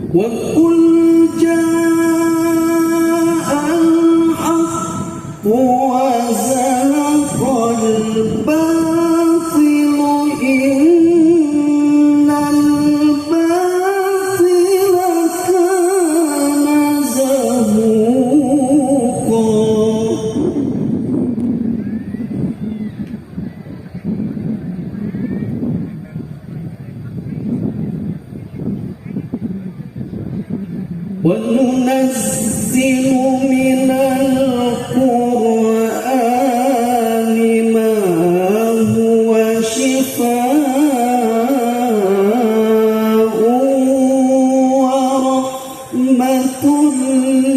وقل جاء الحق وزهق الباطل إن الباطل كان زهوقا. وننزل من القرآن ما هو شفاء ورحمة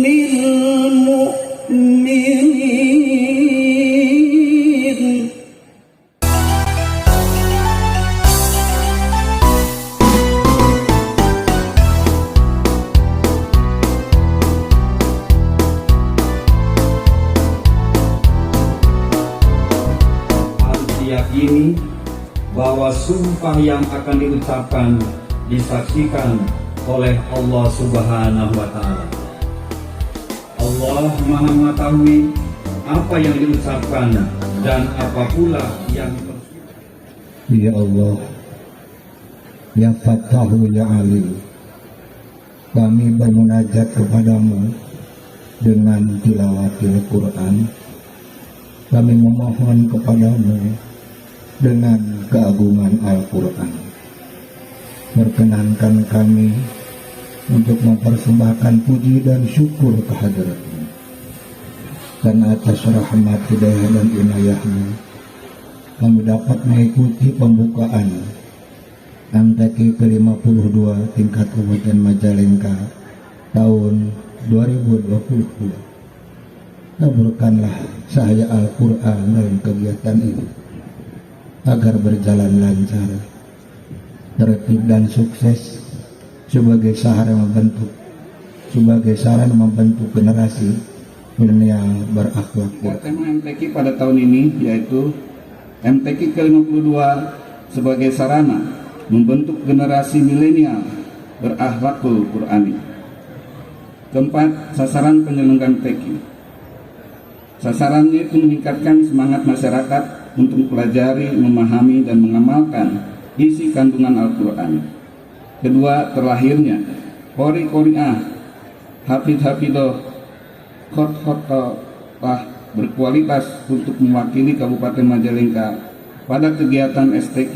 للمؤمنين. Yakini bahwa sumpah yang akan diucapkan disaksikan oleh Allah Subhanahu wa Ta'ala. Allah Maha mengetahui apa yang diucapkan dan apa pula yang Ya Allah, Ya Fattahu Ya Ali, kami bermunajat kepadamu dengan tilawatil Quran. Kami memohon kepadamu dengan keagungan Al-Quran. Perkenankan kami untuk mempersembahkan puji dan syukur kehadiratmu, dan atas rahmat hidayah dan inayahmu kami dapat mengikuti pembukaan MTQ ke-52 tingkat Kabupaten Majalengka tahun 2022. Taburkanlah cahaya Al-Quran dalam kegiatan ini agar berjalan lancar, tertib dan sukses sebagai sarana membentuk generasi milenial berakhlak. Tema MTQ pada tahun ini yaitu MTQ ke-52 sebagai sarana membentuk generasi milenial berakhlakul Qur'ani. Keempat, sasaran penyelenggaraan MTQ. Sasarannya itu meningkatkan semangat masyarakat untuk mempelajari, memahami, dan mengamalkan isi kandungan Al-Quran. Kedua, terlahirnya qori-qori'ah, hafidh-hafidhoh, khot-khotolah berkualitas untuk mewakili Kabupaten Majalengka pada kegiatan STQ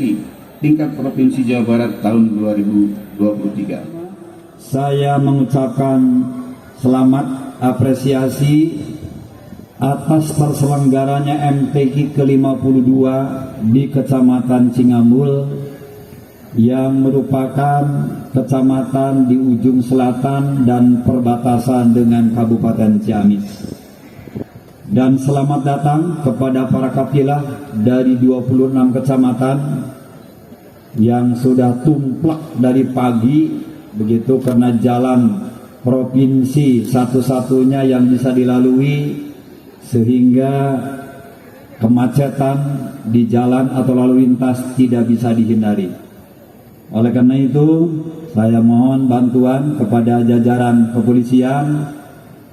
tingkat Provinsi Jawa Barat tahun 2023. Saya mengucapkan selamat apresiasi atas terselenggaranya MTQ ke-52 di Kecamatan Cingambul yang merupakan kecamatan di ujung selatan dan perbatasan dengan Kabupaten Ciamis. Dan selamat datang kepada para kafilah dari 26 kecamatan yang sudah tumplak dari pagi, begitu karena jalan provinsi satu-satunya yang bisa dilalui, sehingga kemacetan di jalan atau lalu lintas tidak bisa dihindari. Oleh karena itu, saya mohon bantuan kepada jajaran kepolisian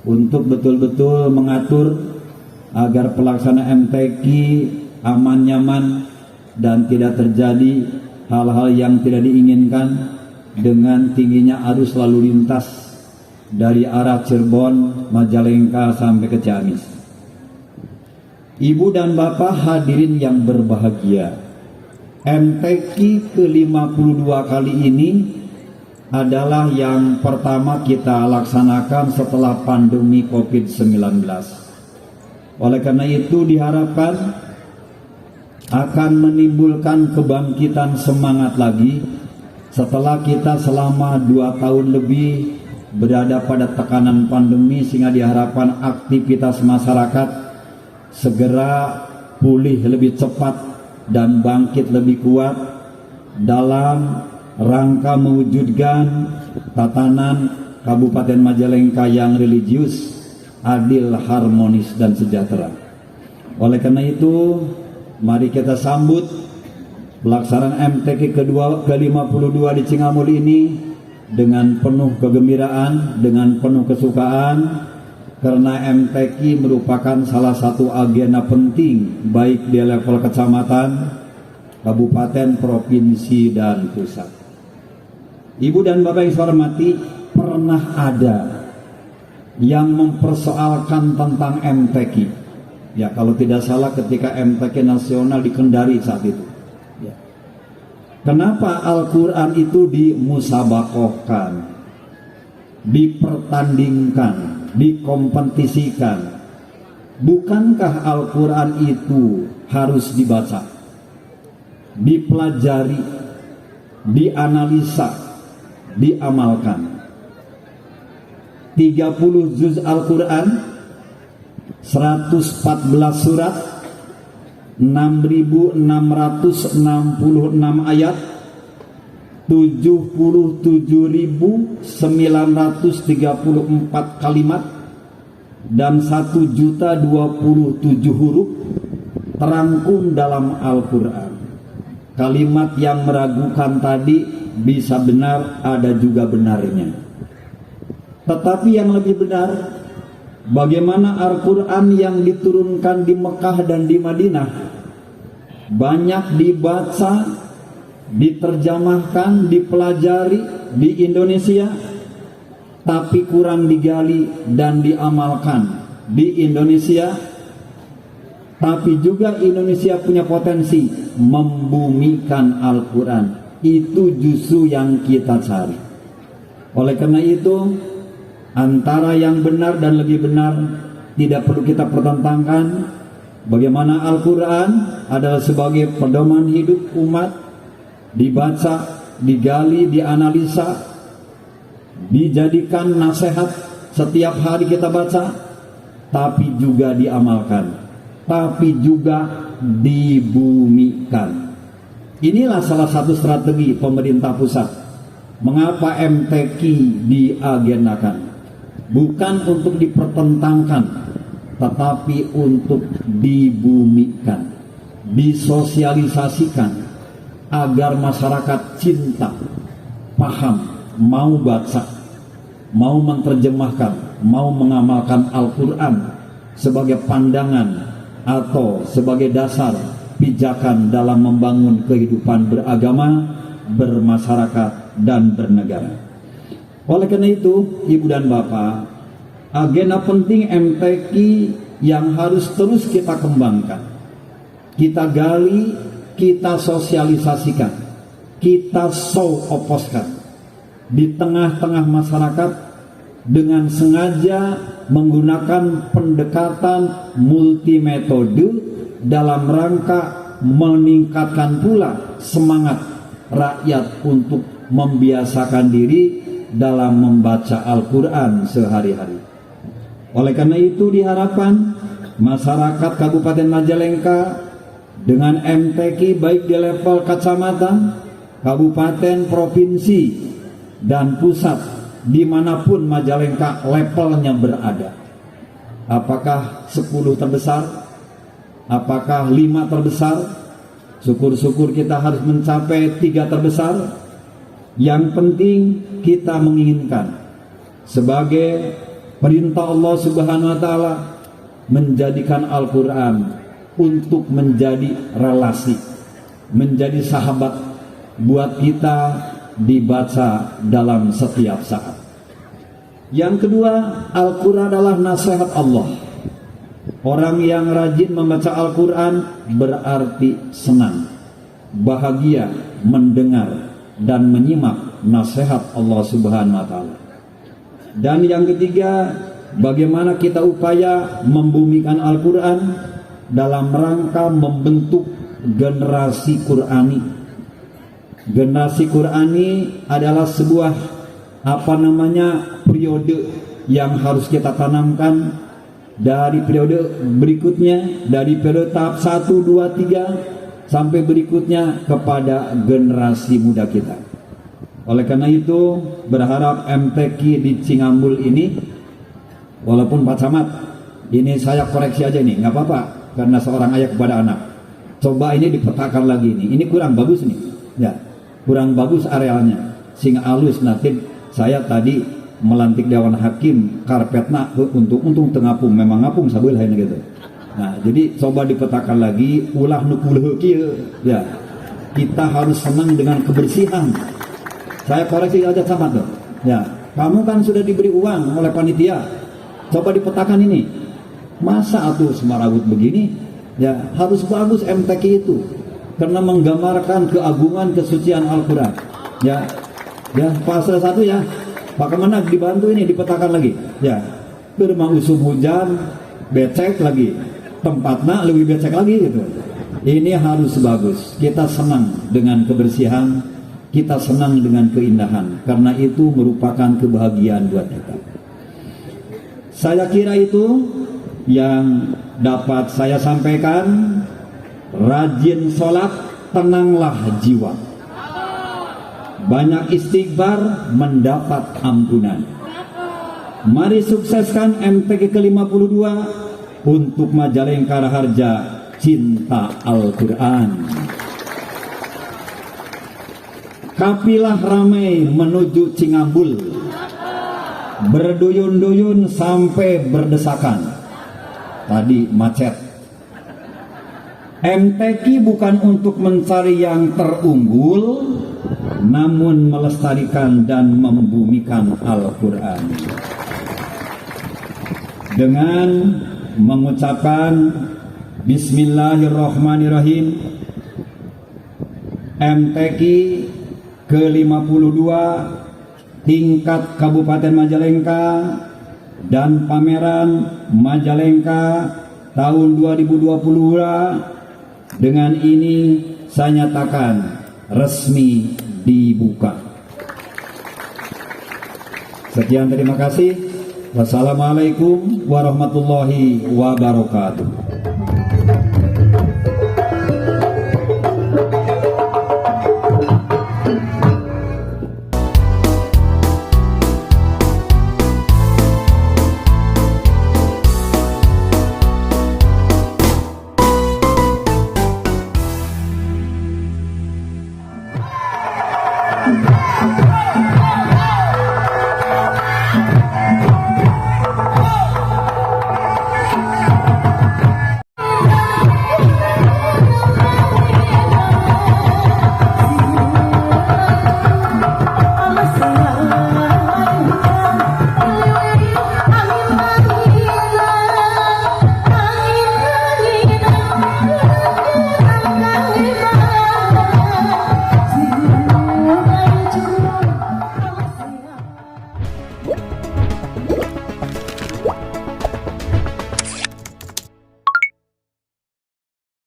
untuk betul-betul mengatur agar pelaksana MTQ aman, nyaman, dan tidak terjadi hal-hal yang tidak diinginkan dengan tingginya arus lalu lintas dari arah Cirebon, Majalengka sampai ke Ciamis. Ibu dan Bapak hadirin yang berbahagia, MTQ ke-52 kali ini adalah yang pertama kita laksanakan setelah pandemi COVID-19. Oleh karena itu diharapkan akan menimbulkan kebangkitan semangat lagi setelah kita selama 2 tahun lebih berada pada tekanan pandemi, sehingga diharapkan aktivitas masyarakat segera pulih lebih cepat dan bangkit lebih kuat dalam rangka mewujudkan tatanan Kabupaten Majalengka yang religius, adil, harmonis, dan sejahtera. Oleh karena itu, mari kita sambut pelaksanaan MTQ ke-52 di Cingambul ini dengan penuh kegembiraan, dengan penuh kesukaan, karena MTQ merupakan salah satu agenda penting baik di level kecamatan, kabupaten, provinsi, dan pusat. Ibu dan Bapak yang saya hormati, pernah ada yang mempersoalkan tentang MTQ. Ya, kalau tidak salah ketika MTQ nasional di Kendari saat itu. Ya. Kenapa Al-Quran itu dimusabakohkan, dipertandingkan, dikompetisikan? Bukankah Al-Quran itu harus dibaca, dipelajari, dianalisa, diamalkan? 30 juz Al-Quran, 114 surat, 6.666 ayat, 77.934 kalimat, dan 1.027 huruf terangkum dalam Al-Quran. Kalimat yang meragukan tadi bisa benar, ada juga benarnya. Tetapi yang lebih benar, bagaimana Al-Quran yang diturunkan di Mekah dan di Madinah banyak dibaca, diterjemahkan, dipelajari di Indonesia, tapi kurang digali dan diamalkan di Indonesia. Tapi juga Indonesia punya potensi membumikan Al-Quran. Itu justru yang kita cari. Oleh karena itu, antara yang benar dan lebih benar tidak perlu kita pertentangkan. Bagaimana Al-Quran adalah sebagai pedoman hidup umat, dibaca, digali, dianalisa, dijadikan nasihat setiap hari kita baca, tapi juga diamalkan, tapi juga dibumikan. Inilah salah satu strategi pemerintah pusat. Mengapa MTQ diagendakan? Bukan untuk dipertentangkan, tetapi untuk dibumikan, disosialisasikan, agar masyarakat cinta, paham, mau baca, mau menerjemahkan, mau mengamalkan Al-Quran sebagai pandangan atau sebagai dasar pijakan dalam membangun kehidupan beragama, bermasyarakat, dan bernegara. Oleh karena itu, Ibu dan Bapak, agenda penting MTQ yang harus terus kita kembangkan, kita gali, kita sosialisasikan, kita show-oposkan di tengah-tengah masyarakat dengan sengaja menggunakan pendekatan multimetode dalam rangka meningkatkan pula semangat rakyat untuk membiasakan diri dalam membaca Al-Quran sehari-hari. Oleh karena itu diharapkan masyarakat Kabupaten Majalengka dengan MTQ baik di level kecamatan, kabupaten, provinsi, dan pusat, dimanapun Majalengka levelnya berada. Apakah 10 terbesar? Apakah 5 terbesar? Syukur-syukur kita harus mencapai 3 terbesar. Yang penting kita menginginkan sebagai perintah Allah Subhanahu wa taala menjadikan Al-Quran untuk menjadi relasi, menjadi sahabat buat kita dibaca dalam setiap saat. Yang kedua, Al-Quran adalah nasihat Allah. Orang yang rajin membaca Al-Quran berarti senang, bahagia mendengar dan menyimak nasihat Allah Subhanahu wa taala. Dan yang ketiga, bagaimana kita upaya membumikan Al-Quran dalam rangka membentuk generasi Qurani. Generasi Qurani adalah sebuah periode yang harus kita tanamkan dari periode berikutnya, dari periode tahap 1, 2, 3 sampai berikutnya kepada generasi muda kita. Oleh karena itu berharap MTQ di Cingambul ini, walaupun Pak Camat, ini saya koreksi aja nih, nggak apa-apa, karena seorang ayah kepada anak. Coba ini dipetakan lagi nih, ini kurang bagus nih, ya, kurang bagus arealnya, sehingga halus nanti saya tadi melantik Dewan Hakim karpetna untung tengapung memang ngapung sabelah ini gitu. Nah, jadi coba dipetakan lagi ulah nukul kieu ya. Kita harus senang dengan kebersihan. Saya koreksi aja sama tuh. Ya, kamu kan sudah diberi uang oleh panitia. Coba dipetakan ini. Masa atuh semaragut begini? Ya, harus bagus MTQ itu. Karena menggambarkan keagungan kesucian Al-Qur'an. Ya. Ya, pasal 1 ya. Pak Kemenak dibantu ini dipetakan lagi. Ya. Keur usum hujan, becek lagi. Tempatnya lebih becek lagi gitu. Ini harus bagus. Kita senang dengan kebersihan, kita senang dengan keindahan, karena itu merupakan kebahagiaan buat kita. Saya kira itu yang dapat saya sampaikan. Rajin sholat, tenanglah jiwa. Banyak istighfar, mendapat ampunan. Mari sukseskan MTQ ke-52 untuk Majalengka Raharja cinta Al-Quran. Kapilah ramai menuju Cingambul, berduyun-duyun sampai berdesakan. Tadi macet. MTQ bukan untuk mencari yang terunggul, namun melestarikan dan membumikan Al-Quran. Dengan mengucapkan Bismillahirrahmanirrahim, MTQ ke-52 tingkat Kabupaten Majalengka dan pameran Majalengka tahun 2020 dengan ini saya nyatakan resmi dibuka. Sekian, terima kasih. Wassalamualaikum warahmatullahi wabarakatuh.